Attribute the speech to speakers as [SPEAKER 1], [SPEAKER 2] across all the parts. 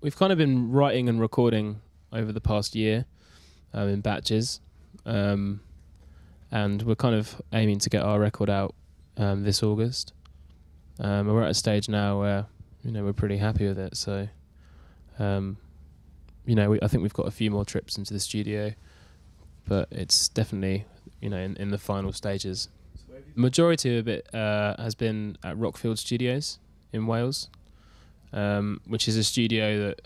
[SPEAKER 1] we've kind of been writing and recording over the past year in batches, and we're kind of aiming to get our record out this August. We're at a stage now where we're pretty happy with it. So, I think we've got a few more trips into the studio, but it's definitely in the final stages. The majority of it has been at Rockfield Studios in Wales, which is a studio that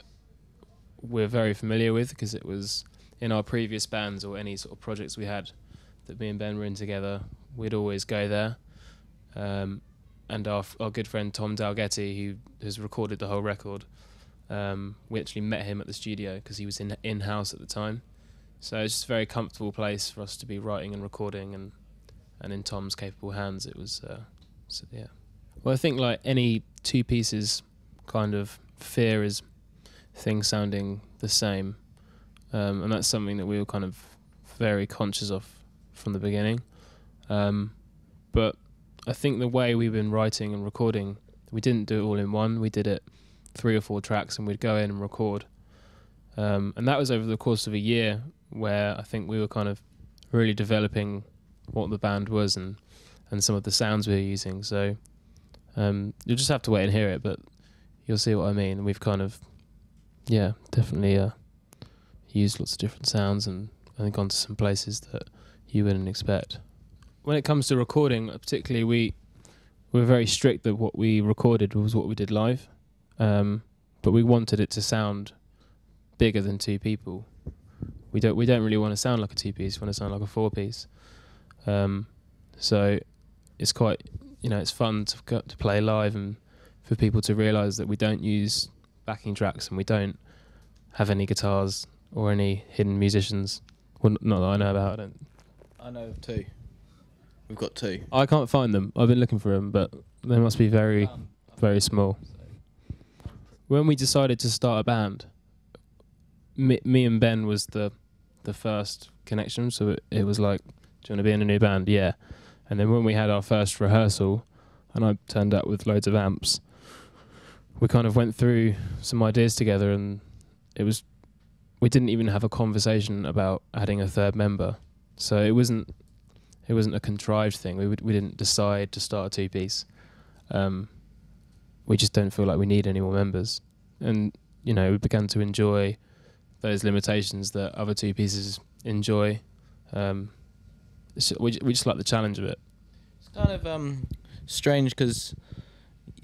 [SPEAKER 1] we're very familiar with because it was in our previous bands or any sort of projects we had that me and Ben were in together. We'd always go there. And our good friend Tom Dalgetty, who has recorded the whole record, we actually met him at the studio because he was in-house at the time. So it's just a very comfortable place for us to be writing and recording, and in Tom's capable hands it was, so yeah. Well, I think like any two pieces kind of fear is things sounding the same, and that's something that we were kind of very conscious of from the beginning. But I think the way we've been writing and recording, we didn't do it all in one. We did it 3 or 4 tracks, and we'd go in and record. And that was over the course of a year, where I think we were kind of really developing what the band was and some of the sounds we were using. So you'll just have to wait and hear it, but you'll see what I mean. We've kind of, definitely used lots of different sounds and gone to some places that you wouldn't expect. When it comes to recording, particularly, we're very strict that what we recorded was what we did live, but we wanted it to sound bigger than 2 people. We don't really want to sound like a 2-piece. We want to sound like a 4-piece. So it's quite, it's fun to play live and for people to realise that we don't use backing tracks and we don't have any guitars or any hidden musicians. Well, not that I know about.
[SPEAKER 2] I know of 2. We've got 2.
[SPEAKER 1] I can't find them. I've been looking for them, but they must be very, very small. When we decided to start a band, me and Ben was the first connection, so it was like, do you want to be in a new band? Yeah. And then when we had our first rehearsal, and I turned up with loads of amps, we kind of went through some ideas together, and we didn't even have a conversation about adding a 3rd member. So it wasn't a contrived thing. We didn't decide to start a 2-piece. We just don't feel like we need any more members. And, we began to enjoy those limitations that other 2-pieces enjoy. We just like the challenge of it.
[SPEAKER 2] It's kind of strange because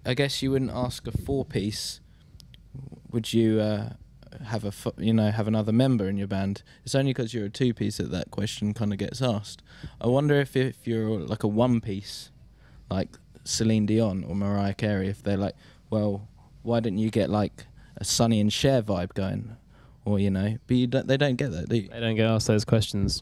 [SPEAKER 2] I guess you wouldn't ask a 4-piece, would you have another member in your band? It's only because you're a 2-piece that question kind of gets asked. I wonder if you're like a 1-piece, like Celine Dion or Mariah Carey, if they're like, well, why didn't you get like a Sonny and Cher vibe going? Or, but they don't get that, do you?
[SPEAKER 1] They don't get asked those questions.